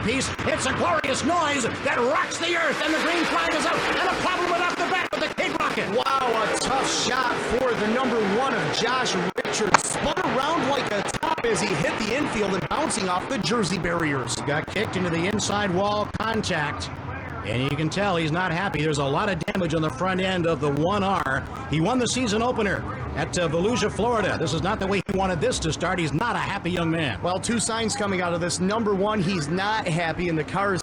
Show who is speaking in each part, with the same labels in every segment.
Speaker 1: piece. It's a glorious noise that rocks the earth, and the green flag is out, and a problem without the back with the Kid Rocket.
Speaker 2: Wow, a tough shot for the number 1 of Josh Richards. Spun around like a top as he hit the infield and bouncing off the jersey barriers.
Speaker 1: Got kicked into the inside wall, contact. And you can tell he's not happy. There's a lot of damage on the front end of the 1R. He won the season opener at Volusia, Florida. This is not the way he wanted this to start. He's not a happy young man.
Speaker 2: Well, 2 signs coming out of this. Number 1, he's not happy and the car is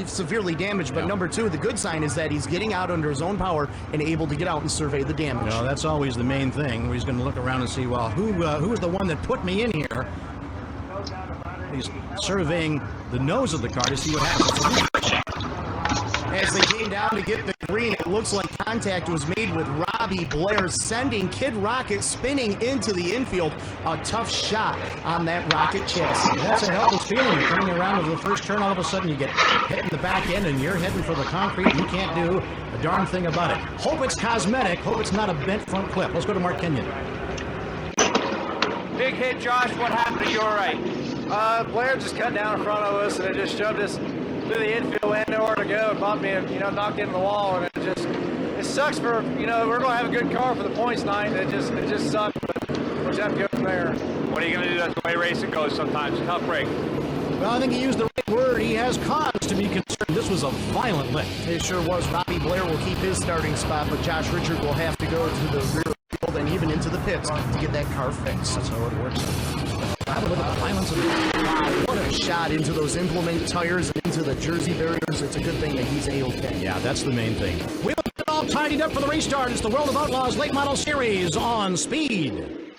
Speaker 2: severely damaged. But number 2, the good sign is that he's getting out under his own power and able to get out and survey the damage.
Speaker 1: No, that's always the main thing. He's going to look around and see, well, who is the one that put me in here? He's surveying the nose of the car to see what happens.
Speaker 2: As they came down to get the green, it looks like contact was made with Robbie Blair, sending Kid Rocket spinning into the infield. A tough shot on that Rocket chassis.
Speaker 1: That's a helpless feeling. You're coming around to the first turn, all of a sudden you get hit in the back end, and you're heading for the concrete. You can't do a darn thing about it. Hope it's cosmetic. Hope it's not a bent front clip. Let's go to Mark Kenyon.
Speaker 3: Big hit, Josh. What happened to your right?
Speaker 4: Blair just cut down in front of us, and it just shoved us through the infield. We had nowhere to go. It bumped me and, knocked into the wall. And it sucks for, we're going to have a good car for the points tonight. It just sucked, but we'll just have to go from there.
Speaker 3: What are you going to do? That's the way racing goes sometimes. Tough break.
Speaker 1: Well, I think he used the right word. He has cause to be concerned. This was a violent lick.
Speaker 2: It sure was. Robbie Blair will keep his starting spot, but Josh Richard will have to go to the rear field and even into the pits to get that car fixed.
Speaker 1: That's how it works. With the violence of
Speaker 2: wow, what a shot into those implement tires and into the jersey barriers. It's a good thing that he's A-okay.
Speaker 1: Yeah, that's the main thing. We'll get it all tidied up for the restart. It's the World of Outlaws Late Model Series on Speed.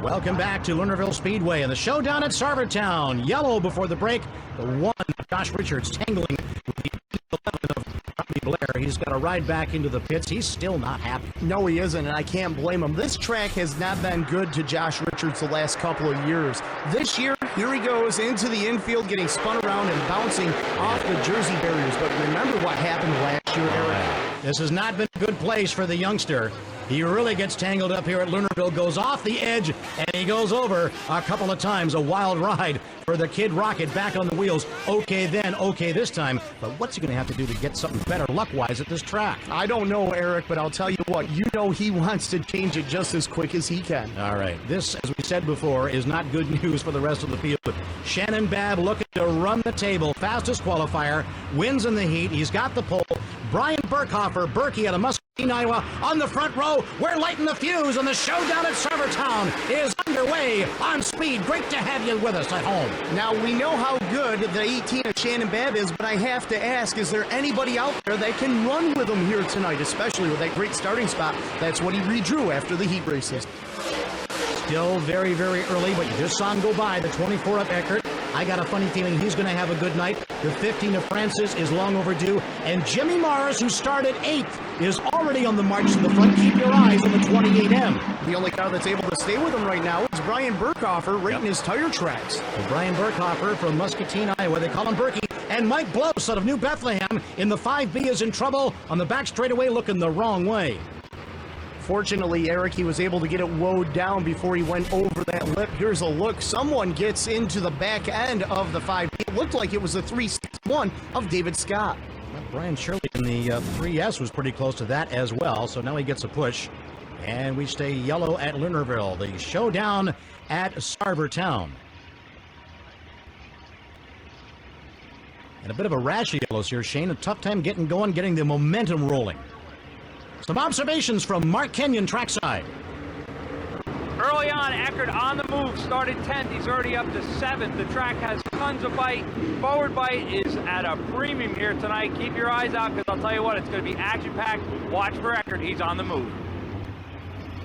Speaker 1: Welcome back to Lernerville Speedway and the showdown at Sarvertown. Yellow before the break. The 1 of Josh Richards tangling with the 11 of Robbie Blair. He's got to ride back into the pits. He's still not happy.
Speaker 2: No, he isn't, and I can't blame him. This track has not been good to Josh Richards the last couple of years. This year, here he goes into the infield, getting spun around and bouncing off the jersey barriers. But remember what happened last year, Eric?
Speaker 1: This has not been a good place for the youngster. He really gets tangled up here at Lernerville, goes off the edge, and he goes over a couple of times. A wild ride for the Kid Rocket back on the wheels. Okay then, okay this time. But what's he going to have to do to get something better luck-wise at this track?
Speaker 2: I don't know, Eric, but I'll tell you what. He wants to change it just as quick as he can.
Speaker 1: All right. This, as we said before, is not good news for the rest of the field. Shannon Babb looking to run the table. Fastest qualifier. Wins in the heat. He's got the pole. Brian Burkhofer, Berkey out of Muscatine, Iowa, on the front row. We're lighting the fuse, and the showdown at Sarvertown is underway on Speed. Great to have you with us at home.
Speaker 2: Now, we know how good the 18 of Shannon Babb is, but I have to ask, is there anybody out there that can run with him here tonight, especially with that great starting spot? That's what he redrew after the heat races.
Speaker 1: Still very, very early, but you just saw him go by, the 24 of Eckert. I got a funny feeling he's going to have a good night. The 15 of Francis is long overdue. And Jimmy Morris, who started 8th, is already on the march to the front. Keep your eyes on the 28M.
Speaker 2: The only car that's able to stay with him right now is Brian Burkhofer, rating his tire tracks.
Speaker 1: So Brian Burkhofer from Muscatine, Iowa. They call him Berkey. And Mike Blows out of New Bethlehem in the 5B is in trouble on the back straightaway, looking the wrong way.
Speaker 2: Fortunately, Eric, he was able to get it woed down before he went over that lip. Here's a look. Someone gets into the back end of the 5B. It looked like it was the 361 of David Scott.
Speaker 1: Well, Brian Shirley in the 3S was pretty close to that as well, so now he gets a push. And we stay yellow at Lernerville, the showdown at Sarvertown. And a bit of a rash of yellows here, Shane. A tough time getting going, getting the momentum rolling. Some observations from Mark Kenyon trackside.
Speaker 3: Early on, Eckert on the move, started 10th. He's already up to 7th. The track has tons of bite. Forward bite is at a premium here tonight. Keep your eyes out, because I'll tell you what, it's going to be action-packed. Watch for Eckert. He's on the move.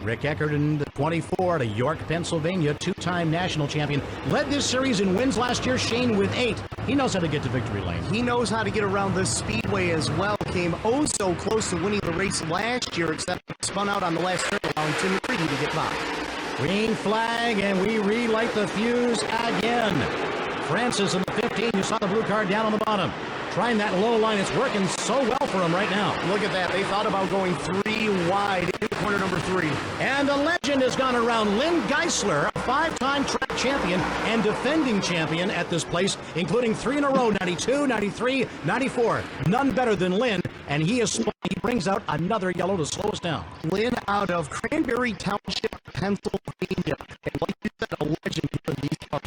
Speaker 1: Rick Eckert in the 24 to York, Pennsylvania, 2-time national champion. Led this series in wins last year, Shane, with 8. He knows how to get to victory lane.
Speaker 2: He knows how to get around this speedway as well. Came oh so close to winning the race last year, except spun out on the last turn, allowing Tim Reedy to get by.
Speaker 1: Green flag, and we relight the fuse again. Francis in the 15, you saw the blue card down on the bottom. trying that low line. It's working so well for him right now.
Speaker 2: Look at that. They thought about going 3 wide into corner number 3.
Speaker 1: And the legend has gone around. Lynn Geisler, a 5-time track champion and defending champion at this place, including 3 in a row, 92, 93, 94. None better than Lynn, and he brings out another yellow to slow us down.
Speaker 2: Lynn out of Cranberry Township, Pennsylvania. And like you said, a legend for these cars.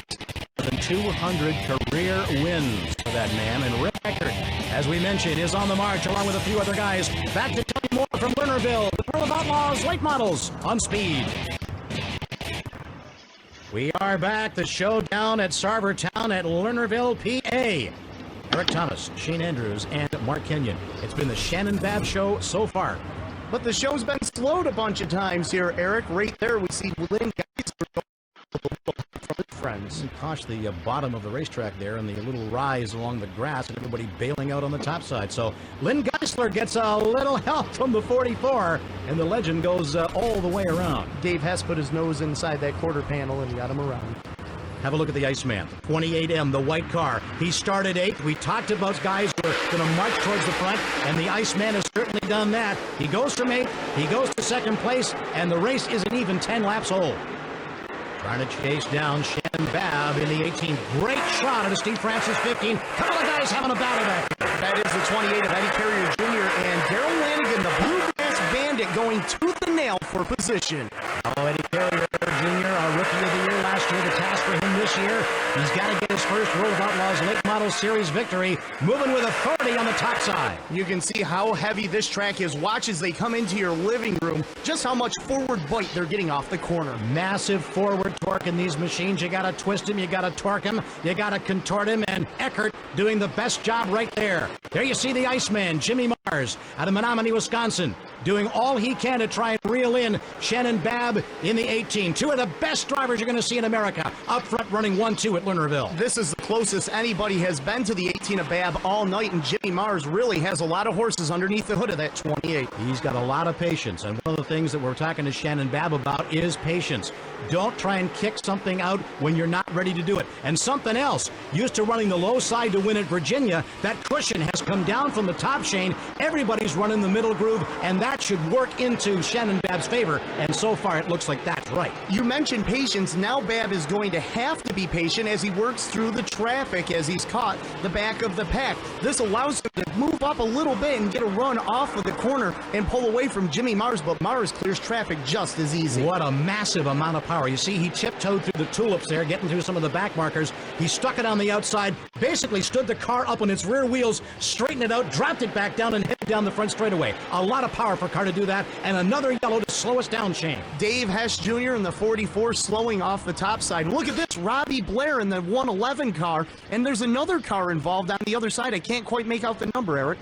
Speaker 1: More than 200 career wins for that man. And Rick Eckert, as we mentioned, is on the march along with a few other guys. Back to Tony Moore from Lernerville. The World of Outlaws late models on speed. We are back. The showdown at Sarvertown at Lernerville, PA. Eric Thomas, Shane Andrews, and Mark Kenyon. It's been the Shannon Babb show so far.
Speaker 2: But the show's been slowed a bunch of times here, Eric. Right there, we see Lynn Geisler from his friends.
Speaker 1: And gosh, the bottom of the racetrack there and the little rise along the grass and everybody bailing out on the top side. So Lynn Geisler gets a little help from the 44, and the legend goes all the way around.
Speaker 2: Dave Hess put his nose inside that quarter panel and got him around.
Speaker 1: Have a look at the Iceman, 28M, the white car. He started 8th. We talked about guys who are going to march towards the front, and the Iceman has certainly done that. He goes from 8th, he goes to 2nd place, and the race isn't even 10 laps old. Trying to chase down Shannon Babb in the 18. Great shot at a Steve Francis 15. Couple of guys having a battle back there.
Speaker 2: That is the 28 of Eddie Carrier Jr. and Daryl Lanigan, the Bluegrass Bandit, going tooth and nail for position.
Speaker 1: Oh, Eddie Carrier Jr., our Rookie of the Year last year. The task for him this year, he's got to get his first World of Outlaws Late Model Series victory, moving with authority on the top side.
Speaker 2: You can see how heavy this track is. Watch as they come into your living room, just how much forward bite they're getting off the corner.
Speaker 1: Massive forward torque in these machines. You got to twist him, you got to torque him, you got to contort him, and Eckert doing the best job right there. There you see the Iceman, Jimmy Mars, out of Menominee, Wisconsin, doing all he can to try and reel in Shannon Babb in the 18. Two of the best drivers you're going to see in America up front running 1-2 at Lernerville.
Speaker 2: This is the closest anybody has been to the 18 of Babb all night, and Jimmy Mars really has a lot of horses underneath the hood of that 28.
Speaker 1: He's got a lot of patience, and one of the things that we're talking to Shannon Babb about is patience. Don't try and kick something out when you're not ready to do it. And something else, used to running the low side to win at Virginia, that cushion has come down from the top chain. Everybody's running the middle groove, and that should work into Shannon Babb's favor, and so far it looks like that's right.
Speaker 2: You mentioned patience. Now Babb is going to have to be patient as he works through the traffic as he's caught the back of the pack. This allows him to move up a little bit and get a run off of the corner and pull away from Jimmy Mars, but Mars clears traffic just as easy.
Speaker 1: What a massive amount of power. You see, he tiptoed through the tulips there, getting through some of the back markers. He stuck it on the outside, basically stood the car up on its rear wheels, straightened it out, dropped it back down, and headed down the front straightaway. A lot of power for a car to do that, and another yellow to slow us down, Shane.
Speaker 2: Dave Hess Jr. in the 44 slowing off the top side. Look at this, Robbie Blair in the 111 car, and there's another car involved on the other side. I can't quite make out the number, Eric.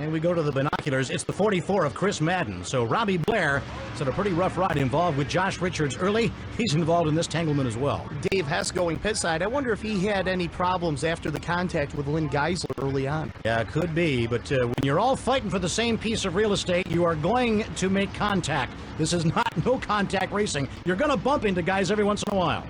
Speaker 1: And we go to the binoculars. It's the 44 of Chris Madden. So Robbie Blair has had a pretty rough ride involved with Josh Richards early. He's involved in this tanglement as well.
Speaker 2: Dave Hess going pit side. I wonder if he had any problems after the contact with Lynn Geisler early on.
Speaker 1: Yeah, could be. But when you're all fighting for the same piece of real estate, you are going to make contact. This is not no contact racing. You're going to bump into guys every once in a while.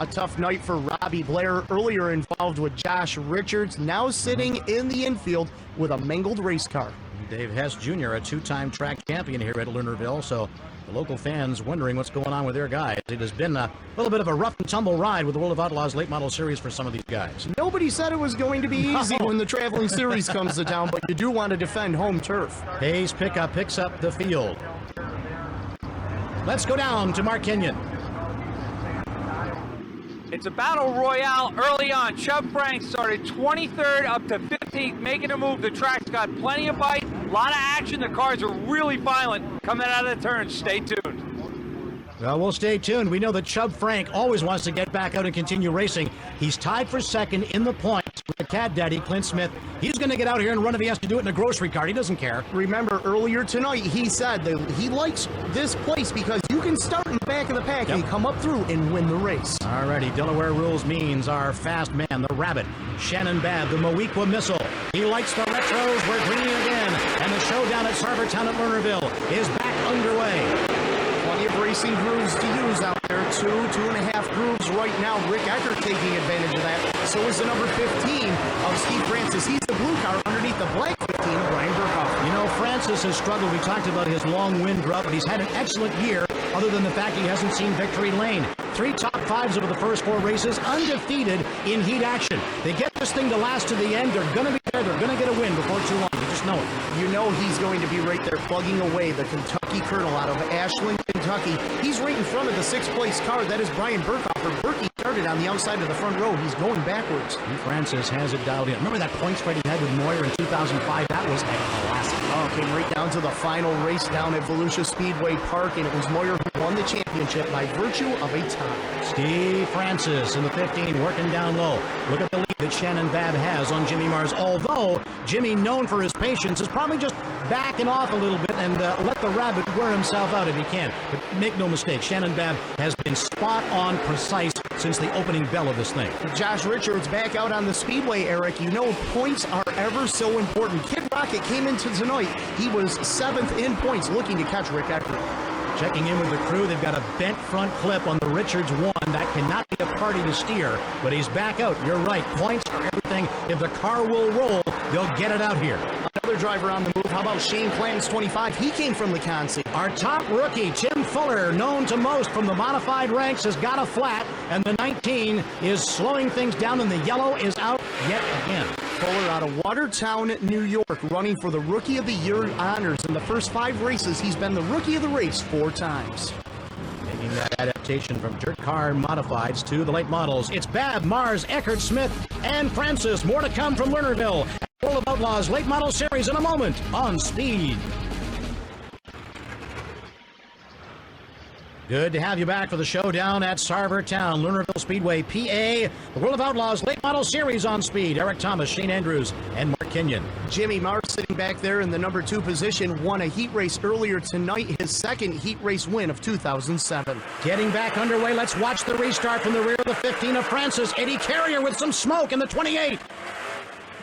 Speaker 2: A tough night for Robbie Blair, earlier involved with Josh Richards, now sitting in the infield with a mangled race car.
Speaker 1: Dave Hess Jr., a two-time track champion here at Lernerville, so the local fans wondering what's going on with their guys. It has been a little bit of a rough and tumble ride with the World of Outlaws Late Model Series for some of these guys.
Speaker 2: Nobody said it was going to be easy when the traveling series comes to town, but you do want to defend home turf.
Speaker 1: Hayes Pickup picks up the field. Let's go down to Mark Kenyon.
Speaker 3: It's a battle royale early on. Chubb Frank started 23rd up to 15th, making a move. The track's got plenty of bite, a lot of action. The cars are really violent coming out of the turns. Stay tuned.
Speaker 1: Well, we'll stay tuned. We know that Chubb Frank always wants to get back out and continue racing. He's tied for second in the points with the Cat Daddy, Clint Smith. He's going to get out here and run if he has to do it in a grocery cart. He doesn't care.
Speaker 2: Remember, earlier tonight, he said that he likes this place because you can start in the back of the pack and come up through and win the race.
Speaker 1: Alrighty, Delaware Rules means our fast man, the Rabbit, Shannon Babb, the Moequa Missile. He likes the retros. We're green again. And the showdown at Sarvertown at Lernerville is back underway.
Speaker 2: Plenty of racing grooves to use out there. 2.5 grooves right now. Rick Eckert taking advantage of that. So is the number 15 of Steve Francis. He's the blue car underneath the black 15 of Brian Burkhoff.
Speaker 1: You know, Francis has struggled. We talked about his long wind drought, but he's had an excellent year, other than the fact he hasn't seen victory lane. 3 top 5s over the first 4 races, undefeated in heat action. They get this thing to last to the end. They're going to be there. They're going to get a win before too long. You just know it.
Speaker 2: You know he's going to be right there plugging away the Kentucky Colonel out of Ashland, Kentucky. He's right in front of the 6th place car. That is Brian Burkhoff. Berkey started on the outside of the front row. He's going backwards.
Speaker 1: And Francis has it dialed in. Remember that point spread he had with Moyer in 2005? That was a classic.
Speaker 2: Oh, came right down to the final race down at Volusia Speedway Park, and it was Moyer who won the championship by virtue of a tie.
Speaker 1: Steve Francis in the 15, working down low. Look at the lead that Shannon Babb has on Jimmy Mars, although Jimmy, known for his patience, is probably just backing off a little bit and let the rabbit wear himself out if he can. But make no mistake, Shannon Babb has been spot on precise since the opening bell of this thing.
Speaker 2: Josh Richards back out on the speedway, Eric. You know points are ever so important. Kid Rocket came into tonight. He was 7th in points, looking to catch Rick Eckert.
Speaker 1: Checking in with the crew, they've got a bent front clip on the Richards 1. That cannot be a party to steer, but he's back out. You're right, points are everything. If the car will roll, they'll get it out here.
Speaker 2: Another driver on the move. How about Shane Clanton's 25? He came from the Consi.
Speaker 1: Our top rookie, Tim Fuller, known to most from the modified ranks, has got a flat, and the 19 is slowing things down, and the yellow is out yet again.
Speaker 2: Fuller out of Watertown, New York, running for the Rookie of the Year honors. In the first 5 races, he's been the Rookie of the Race 4 times.
Speaker 1: Making that adaptation from dirt car modifieds to the late models. It's Babb, Mars, Eckert, Smith, and Francis. More to come from Lernerville. World of Outlaws late model series in a moment on Speed. Good to have you back for the showdown at Sarvertown, Lernerville Speedway, PA. The World of Outlaws late model series on Speed. Eric Thomas, Shane Andrews, and Mark Kenyon.
Speaker 2: Jimmy Mars sitting back there in the number 2 position, won a heat race earlier tonight, his 2nd heat race win of 2007.
Speaker 1: Getting back underway, let's watch the restart from the rear of the 15 of Francis. Eddie Carrier with some smoke in the 28.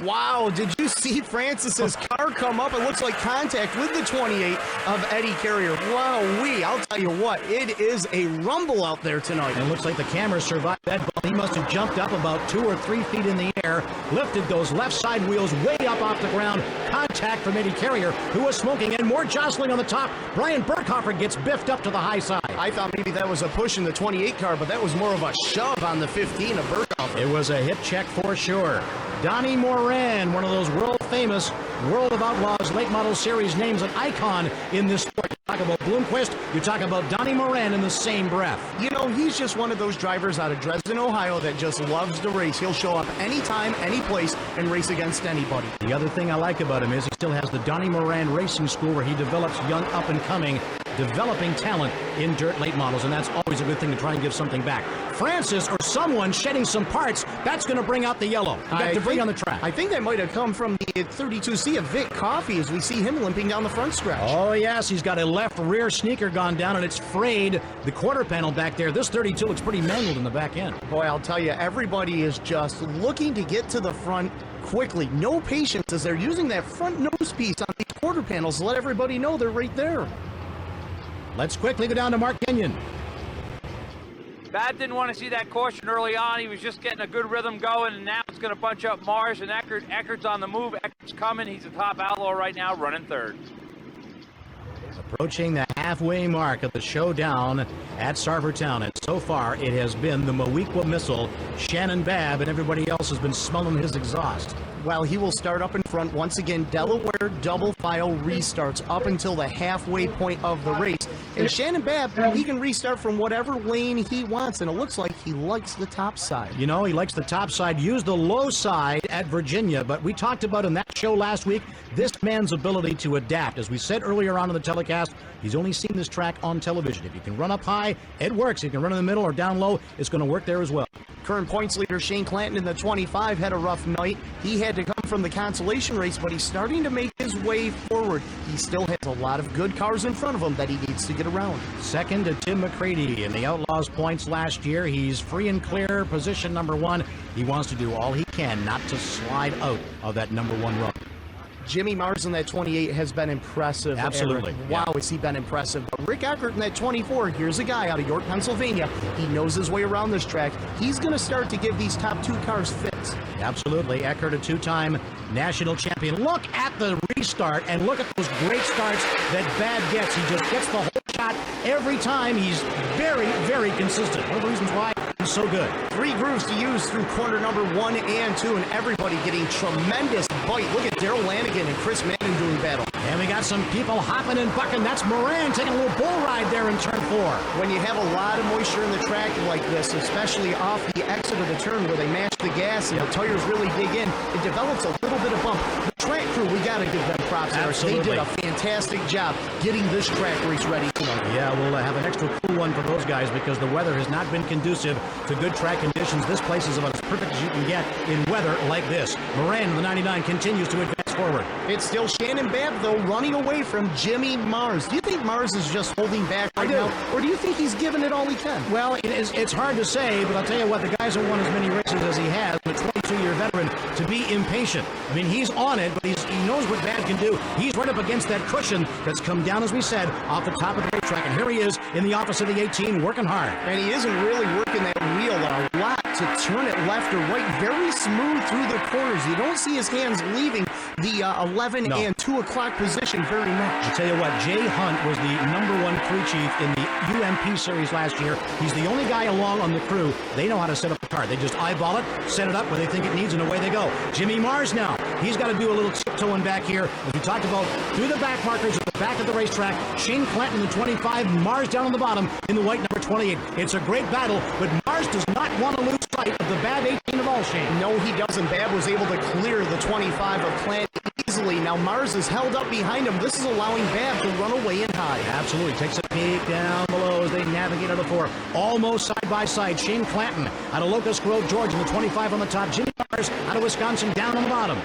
Speaker 2: Wow, did you see Francis's car come up? It looks like contact with the 28 of Eddie Carrier. Wow-wee, I'll tell you what, it is a rumble out there tonight.
Speaker 1: And it looks like the camera survived that ball. He must have jumped up about 2 or 3 feet in the air, lifted those left side wheels way up off the ground. Contact from Eddie Carrier, who was smoking, and more jostling on the top. Brian Burkhofer gets biffed up to the high side.
Speaker 2: I thought maybe that was a push in the 28 car, but that was more of a shove on the 15 of Burkhofer.
Speaker 1: It was a hip check for sure. Donnie Moran, one of those world-famous World of Outlaws late model series names, an icon in this sport. You talk about Bloomquist, you talk about Donnie Moran in the same breath.
Speaker 2: You know, he's just one of those drivers out of Dresden, Ohio that just loves to race. He'll show up anytime, any place, and race against anybody.
Speaker 1: The other thing I like about him is he still has the Donnie Moran Racing School where he develops young up-and-coming, developing talent in dirt late models, and that's always a good thing to try and give something back. Francis or someone shedding some parts, that's going to bring out the yellow. You got debris on the track.
Speaker 2: I think that might have come from the 32C of Vic Coffey as we see him limping down the front stretch.
Speaker 1: Oh, yes, he's got a left rear sneaker gone down, and it's frayed the quarter panel back there. This 32 looks pretty mangled in the back end.
Speaker 2: Boy, I'll tell you, everybody is just looking to get to the front quickly. No patience as they're using that front nose piece on these quarter panels to let everybody know they're right there.
Speaker 1: Let's quickly go down to Mark Kenyon.
Speaker 3: Babb didn't want to see that caution early on. He was just getting a good rhythm going, and now it's going to bunch up Mars and Eckert. Eckert's on the move. Eckert's coming. He's the top outlaw right now, running 3rd.
Speaker 1: Approaching the halfway mark of the showdown at Sarvertown, and so far it has been the Moequa missile. Shannon Babb and everybody else has been smelling his exhaust.
Speaker 2: Well, he will start up in front once again. Delaware double file restarts up until the halfway point of the race. And Shannon Babb, he can restart from whatever lane he wants, and it looks like he likes the top side.
Speaker 1: You know, he likes the top side, used the low side at Virginia, but we talked about in that show last week, this man's ability to adapt. As we said earlier on in the telecast, he's only seen this track on television. If you can run up high, it works. If you can run in the middle or down low, it's going to work there as well.
Speaker 2: Current points leader Shane Clanton in the 25 had a rough night. He had to come from the consolation race, but he's starting to make his way forward. He still has a lot of good cars in front of him that he needs to get around.
Speaker 1: Second to Tim McCready in the Outlaws points last year. He's free and clear, position number 1. He wants to do all he can not to slide out of that number 1 run.
Speaker 2: Jimmy Mars in that 28 has been impressive.
Speaker 1: Absolutely.
Speaker 2: Aaron. Wow, has he been impressive. But Rick Eckert in that 24, here's a guy out of York, Pennsylvania. He knows his way around this track. He's going to start to give these top two cars fits.
Speaker 1: Absolutely. Eckert, a two-time national champion. Look at the restart and look at those great starts that Babb gets. He just gets the whole shot every time. He's very, very consistent. One of the reasons why he's so good.
Speaker 2: 3 grooves to use through corner number 1 and 2, and everybody getting tremendous bite. Look at Daryl Lanigan and Chris Madden doing battle.
Speaker 1: And we got some people hopping and bucking. That's Moran taking a little bull ride there in turn 4.
Speaker 2: When you have a lot of moisture in the track like this, especially off the exit of the turn where they mash the gas and the tires really dig in, it develops a little bit of bump. The track crew, we got to give them props.
Speaker 1: Absolutely.
Speaker 2: They did a fantastic job getting this track race ready tonight.
Speaker 1: Yeah, we'll have an extra cool one for those guys because the weather has not been conducive to good track conditions. This place is about as perfect as you can get in weather like this. Moran, the 99, continues to advance forward.
Speaker 2: It's still Shannon Babb, though, running away from Jimmy Mars. Do you think Mars is just holding back right now, or do you think he's giving it all he can?
Speaker 1: Well, it's hard to say, but I'll tell you what, the guys have won as many races as he has, a 22-year veteran, to be impatient. I mean, he's on it, but he knows what Babb can do. He's right up against that cushion that's come down, as we said, off the top of the racetrack, and here he is in the office of the 18, working hard.
Speaker 2: And he isn't really working that wheel a lot to turn it left or right. Very smooth through the corners. You don't see his hands leaving the 11 and 2 o'clock position very much.
Speaker 1: I'll tell you what, Jay Hunt was the #1 crew chief in the UMP series last year. He's the only guy along on the crew. They know how to set up the car. They just eyeball it, set it up where they think it needs, and away they go. Jimmy Mars now, he's got to do a little tiptoeing back here. As we talked about, through the back markers at the back of the racetrack, Shane Clanton, the 25, Mars down on the bottom in the white number 28. It's a great battle, but Mars does not want to lose sight of the Babb 18 of all, Shane.
Speaker 2: No, he doesn't. Babb was able to clear the 25 of Clanton easily. Now Mars is held up behind him. This is allowing Babb to run away and hide.
Speaker 1: Absolutely. Takes a peek down below as they navigate out of 4. Almost side by side. Shane Clanton out of Locust Grove, Georgia, the 25 on the top. Jimmy Mars out of Wisconsin down on the bottom.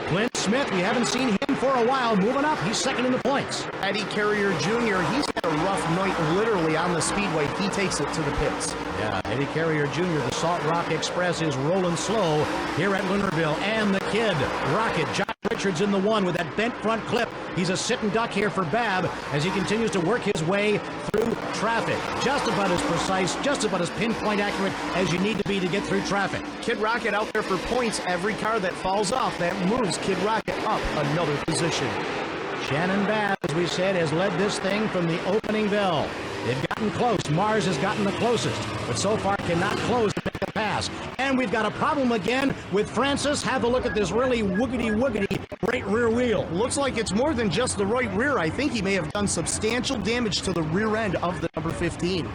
Speaker 1: Clint Smith, we haven't seen him for a while, moving up. He's second in the points.
Speaker 2: Eddie Carrier Jr., he's had a rough night literally on the speedway. He takes it to the pits.
Speaker 1: Yeah, Eddie Carrier Jr., the Salt Rock Express is rolling slow here at Lernerville. And the kid, Rocket, Josh Richards in the 1 with that bent front clip. He's a sitting duck here for Babb as he continues to work his way through traffic. Just about as precise, just about as pinpoint accurate as you need to be to get through traffic.
Speaker 2: Kid Rocket out there for points. Every car that falls off, that moves Kid Rocket up another position.
Speaker 1: Shannon Babb, as we said, has led this thing from the opening bell. They've gotten close. Mars has gotten the closest, but so far cannot close to make a pass. And we've got a problem again with Francis. Have a look at this really woogity right rear wheel.
Speaker 2: Looks like it's more than just the right rear. I think he may have done substantial damage to the rear end of the number 15.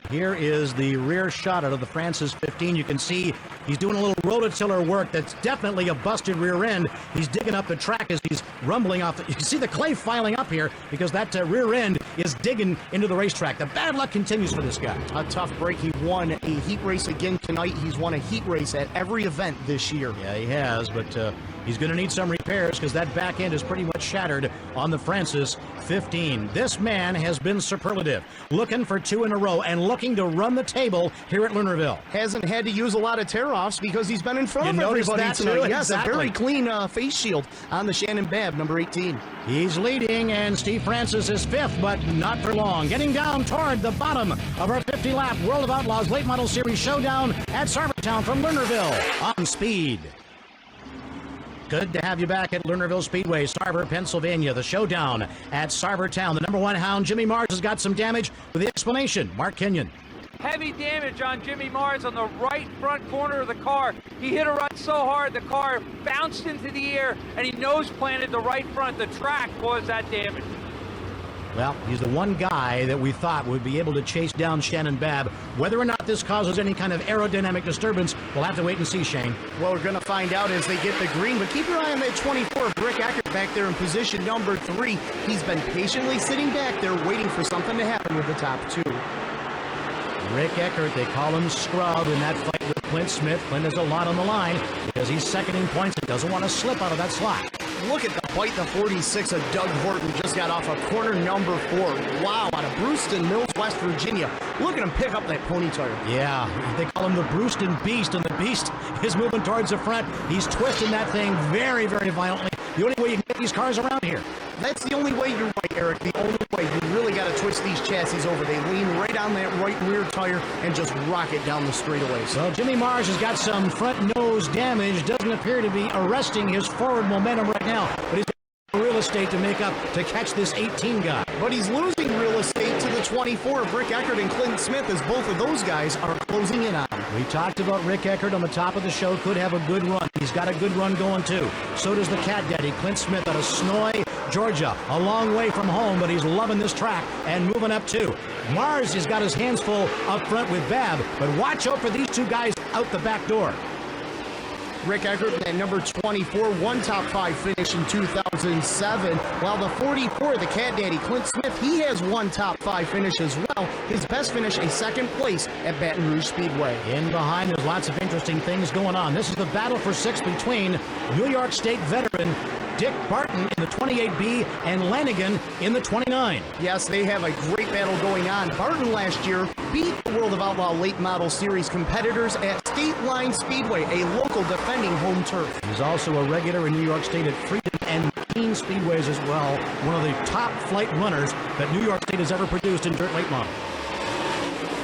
Speaker 1: Here is the rear shot out of the Francis 15. You can see he's doing a little rototiller work. That's definitely a busted rear end. He's digging up the track as he's rumbling off. You can see the clay filing up here because that rear end is digging into the racetrack. The bad luck continues for this guy.
Speaker 2: A tough break. He won a heat race again tonight. He's won a heat race at every event this year.
Speaker 1: Yeah, he has, but he's going to need some repairs because that back end is pretty much shattered on the Francis 15. This man has been superlative, looking for 2 in a row and looking to run the table here at Lernerville.
Speaker 2: Hasn't had to use a lot of tear-offs because he's been in front of
Speaker 1: noticed
Speaker 2: everybody
Speaker 1: that
Speaker 2: tonight.
Speaker 1: too?
Speaker 2: Yes,
Speaker 1: Exactly.
Speaker 2: a very clean face shield on the Shannon Babb, number 18.
Speaker 1: He's leading, and Steve Francis is 5th, but not for long. Getting down toward the bottom of our 50-lap World of Outlaws Late Model Series showdown at Sarvertown from Lernerville on speed. Good to have you back at Lernerville Speedway, Sarver, Pennsylvania. The showdown at Sarvertown. The number 1 hound, Jimmy Mars, has got some damage with the explanation. Mark Kenyon.
Speaker 3: Heavy damage on Jimmy Mars on the right front corner of the car. He hit a rut so hard the car bounced into the air and he nose planted the right front. The track caused that damage.
Speaker 1: Well, he's the one guy that we thought would be able to chase down Shannon Babb. Whether or not this causes any kind of aerodynamic disturbance, we'll have to wait and see, Shane.
Speaker 2: Well, we're going to find out as they get the green, but keep your eye on that 24, Rick Eckert back there in position number 3. He's been patiently sitting back there waiting for something to happen with the top 2.
Speaker 1: Rick Eckert, they call him Scrub in that fight with Clint Smith. Clint has a lot on the line because he's second in points and doesn't want to slip out of that slot.
Speaker 2: Look at the bite, the 46 of Doug Horton just got off of corner number 4. Wow, out of Brewston Mills, West Virginia. Look at him pick up that pony tire.
Speaker 1: Yeah, they call him the Brewston Beast, and the Beast is moving towards the front. He's twisting that thing very, very violently. the only way you can get these cars around here.
Speaker 2: That's the only way. You're right, Eric. The only way. You really got to twist these chassis over. They lean right on that right rear tire and just rock it down the straightaways.
Speaker 1: So Jimmy Mars has got some front nose damage. Doesn't appear to be arresting his forward momentum right now, but he's got real estate to make up to catch this 18 guy.
Speaker 2: But he's losing real estate to the 24 of Rick Eckert and Clinton Smith, as both of those guys are closing in on him.
Speaker 1: We talked about Rick Eckert on the top of the show. Could have a good run. He's got a good run going too. So does the Cat Daddy, Clint Smith, out of Snoy, Georgia. A long way from home, but he's loving this track and moving up too. Mars has got his hands full up front with Babb, but watch out for these two guys out the back door.
Speaker 2: Rick Eckert at number 24, one top 5 finish in 2007, while the 44, the Cat Daddy, Clint Smith, he has one top 5 finish as well. His best finish, a second place at Baton Rouge Speedway.
Speaker 1: In behind, there's lots of interesting things going on. This is the battle for 6 between New York State veteran Dick Barton in the 28B and Lanigan in the 29.
Speaker 2: Yes, they have a great battle going on. Barton last year beat the World of Outlaw Late Model Series competitors at State Line Speedway, a local defending home turf.
Speaker 1: He's also a regular in New York State at Freedom and McKean Speedways as well. One of the top flight runners that New York State has ever produced in dirt late model.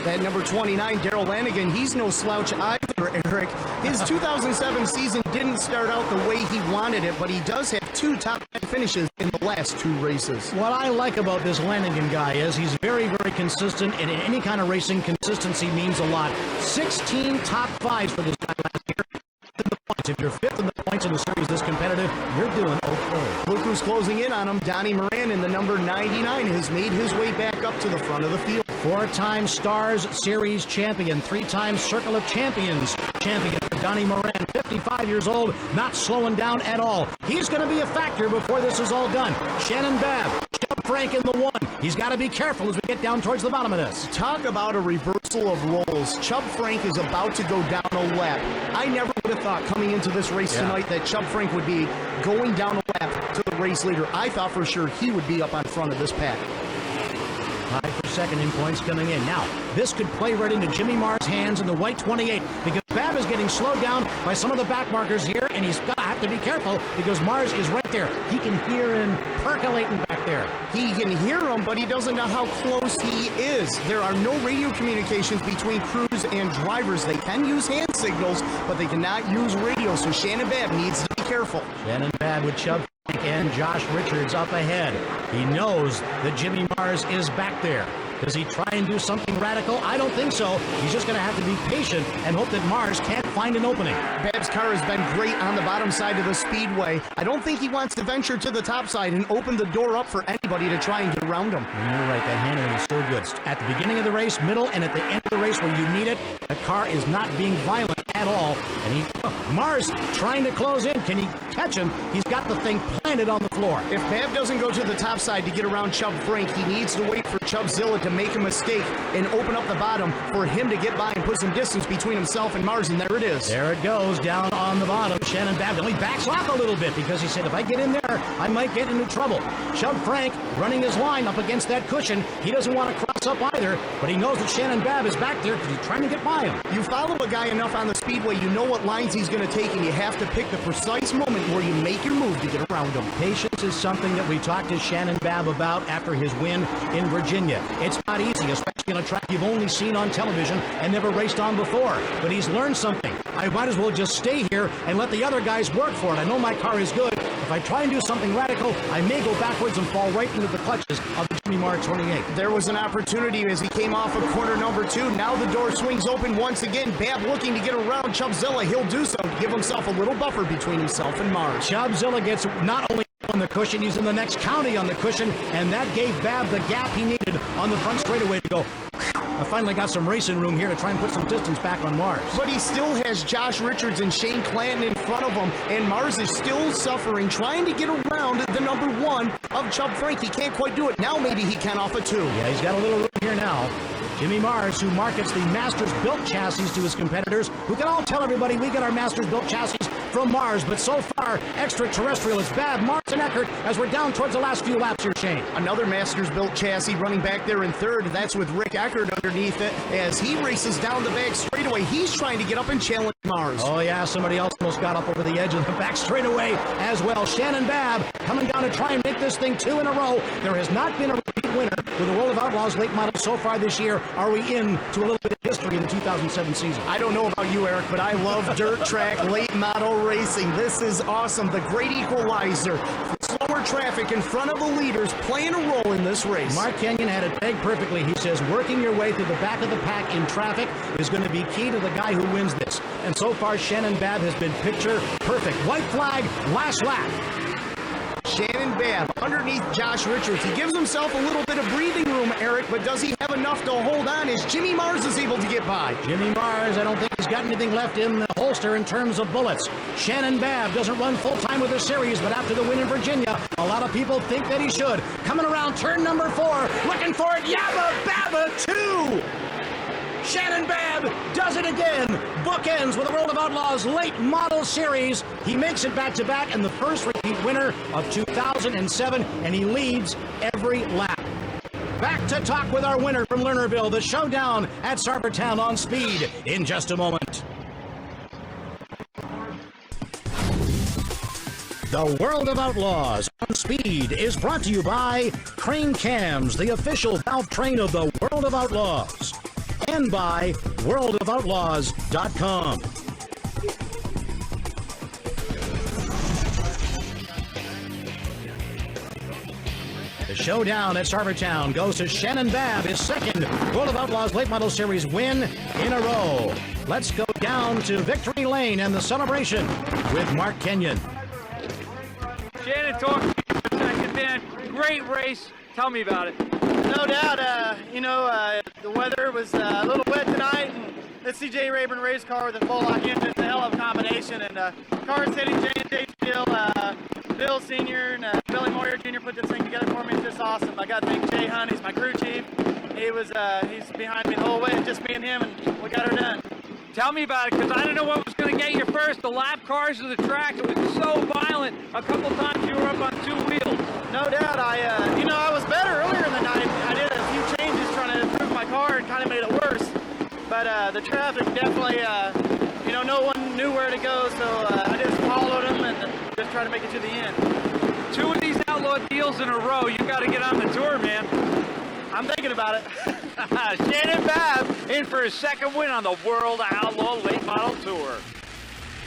Speaker 2: That number 29, Darrell Lanigan, he's no slouch either, Eric. His 2007 season didn't start out the way he wanted it, but he does have 2 top 10 finishes in the last 2 races.
Speaker 1: What I like about this Lanigan guy is he's very, very consistent, and in any kind of racing, consistency means a lot. 16 top 5s for this guy last year. If you're 5th in the points in the series this competitive, you're doing okay.
Speaker 2: Look who's closing in on him. Donnie Moran in the number 99 has made his way back up to the front of the field.
Speaker 1: 4-time Stars Series champion, 3-time Circle of Champions champion for Donnie Moran, 55 years old, not slowing down at all. He's going to be a factor before this is all done. Shannon Babb, Chubb Frank in the 1. He's got to be careful as we get down towards the bottom of this.
Speaker 2: Talk about a reversal of roles. Chubb Frank is about to go down a lap. I never would have thought coming into this race tonight that Chubb Frank would be going down a lap to the race leader. I thought for sure he would be up on front of this pack.
Speaker 1: Tied for second in points coming in. Now, this could play right into Jimmy Mars' hands in the white 28 because Babb is getting slowed down by some of the back markers here, and he's got to have to be careful because Mars is right there. He can hear him percolating back there.
Speaker 2: He can hear him, but he doesn't know how close he is. There are no radio communications between crews and drivers. They can use hand signals, but they cannot use radio, so Shannon Babb needs to be careful.
Speaker 1: Shannon Babb with Chubb Frank and Josh Richards up ahead. He knows that Jimmy Mars is back there. Does he try and do something radical? I don't think so. He's just going to have to be patient and hope that Mars can't find an opening.
Speaker 2: Babb's car has been great on the bottom side of the speedway. I don't think he wants to venture to the top side and open the door up for anybody to try and get around him.
Speaker 1: And you're right, that handling is so good. At the beginning of the race, middle, and at the end of the race where you need it, the car is not being violent at all. And Mars trying to close in. Can he catch him? He's got the thing planted on the floor.
Speaker 2: If Babb doesn't go to the top side to get around Chubb Frank, he needs to wait for Chubbzilla to make a mistake and open up the bottom for him to get by and put some distance between himself and Mars, and there it is.
Speaker 1: There it goes, down on the bottom. Shannon Babb only backs off a little bit because he said, if I get in there, I might get into trouble. Chubb Frank running his line up against that cushion. He doesn't want to cross up either, but he knows that Shannon Babb is back there because he's trying to get by him.
Speaker 2: You follow a guy enough on the speedway, you know what lines he's going to take, and you have to pick the precise moment where you make your move to get around him.
Speaker 1: Patience is something that we talked to Shannon Babb about after his win in Virginia. It's not easy, especially on a track you've only seen on television and never raced on before. But he's learned something. I might as well just stay here and let the other guys work for it. I know my car is good. If I try and do something radical, I may go backwards and fall right into the clutches of the Jimmy Mars 28.
Speaker 2: There was an opportunity as he came off of corner number 2. Now the door swings open once again. Babb looking to get around Chubbzilla. He'll do so to give himself a little buffer between himself and Mars.
Speaker 1: Chubbzilla gets not only on the cushion, he's in the next county on the cushion, and that gave Babb the gap he needed on the front straightaway to go. I finally got some racing room here to try and put some distance back on Mars.
Speaker 2: But he still has Josh Richards and Shane Clanton in front of him, and Mars is still suffering, trying to get around the number 1 of Chubb Frank. He can't quite do it. Now maybe he can off a 2.
Speaker 1: Yeah, he's got a little room here now. Jimmy Mars, who markets the Masters-built chassis to his competitors, who can all tell everybody we get our Masters-built chassis from Mars, but so far, extraterrestrial. It's Babb, Mars, and Eckert as we're down towards the last few laps here, Shane.
Speaker 2: Another Masters-built chassis running back there in third. That's with Rick Eckert underneath it as he races down the back straightaway. He's trying to get up and challenge Mars.
Speaker 1: Oh, yeah, somebody else almost got up over the edge of the back straightaway as well. Shannon Babb coming down to try and make this thing 2 in a row. There has not been a repeat winner with the World of Outlaws late model so far this year. Are we in to a little bit of history in the 2007 season?
Speaker 2: I don't know about you, Eric, but I love dirt track late model racing. This is awesome. The great equalizer. Slower traffic in front of the leaders playing a role in this race.
Speaker 1: Mark Kenyon had it pegged perfectly. He says working your way through the back of the pack in traffic is going to be key to the guy who wins this. And so far, Shannon Babb has been picture perfect. White flag, last lap.
Speaker 2: Shannon Babb underneath Josh Richards. He gives himself a little bit of breathing room, Eric, but does he have enough to hold on as Jimmy Mars is able to get by?
Speaker 1: Jimmy Mars, I don't think he's got anything left in the holster in terms of bullets. Shannon Babb doesn't run full-time with the series, but after the win in Virginia, a lot of people think that he should. Coming around turn number 4, looking for it, Yabba Babba 2! Shannon Babb does it again. Bookends with the World of Outlaws late model series. He makes it back-to-back and the first repeat winner of 2007, and he leads every lap. Back to talk with our winner from Lernerville, the showdown at Sarvertown on speed in just a moment. The World of Outlaws on speed is brought to you by Crane Cams, the official valve train of the World of Outlaws, and by worldofoutlaws.com. The showdown at Sarvertown goes to Shannon Babb, his second World of Outlaws Late Model Series win in a row. Let's go down to Victory Lane and the celebration with Mark Kenyon.
Speaker 3: Shannon, talk to me for a second, man. Great race. Tell me about it.
Speaker 5: No doubt, the weather was a little wet tonight, and the CJ Rayburn race car with a full lock engine is a hell of a combination. And cars hitting J&J Steel, Bill Sr. and Billy Moyer Jr. put this thing together for me. It's just awesome. I got to thank Jay Hunt. He's my crew chief. He's behind me the whole way. It's just me and him, and we got her done.
Speaker 3: Tell me about it, because I didn't know what was going to get you first. The lap cars of the track, it was so violent. A couple times you were up on 2 wheels.
Speaker 5: No doubt. I was better earlier in the night. I did a few changes trying to improve my car and kind of made it worse. But the traffic definitely, no one knew where to go, so I just followed them and just tried to make it to the end.
Speaker 3: 2 of these outlaw deals in a row. You got to get on the tour, man.
Speaker 5: I'm thinking about it.
Speaker 3: Shannon Babb in for his second win on the World Outlaw Late Model Tour.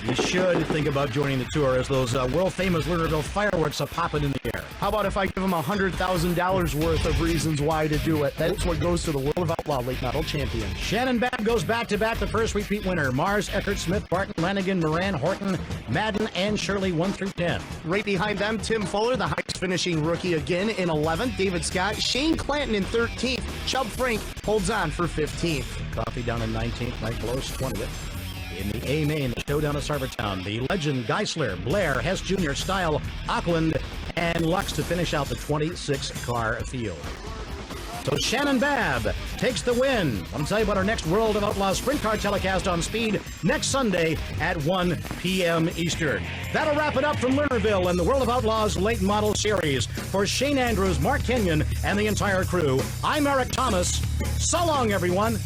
Speaker 1: You should think about joining the tour as those world-famous Lernerville fireworks are popping in the air.
Speaker 2: How about if I give him $100,000 worth of reasons why to do it? That's what goes to the World of Outlaw Late Model Champion.
Speaker 1: Shannon Babb goes back-to-back, the first repeat winner. Mars, Eckert, Smith, Barton, Lanigan, Moran, Horton, Madden, and Shirley 1 through 10.
Speaker 2: Right behind them, Tim Fuller, the highest finishing rookie again in 11th. David Scott, Shane Clanton in 13th. Chubb Frank holds on for 15th.
Speaker 1: Coffee down in 19th, Mike Blows 20th. In the A main, the showdown of Sarvertown, the legend Geisler, Blair, Hess Jr., Style, Auckland, and Lux to finish out the 26-car field. So Shannon Babb takes the win. I want to tell you about our next World of Outlaws Sprint Car telecast on Speed next Sunday at 1 p.m. Eastern. That'll wrap it up from Lernerville and the World of Outlaws Late Model Series. For Shane Andrews, Mark Kenyon, and the entire crew, I'm Eric Thomas. So long, everyone.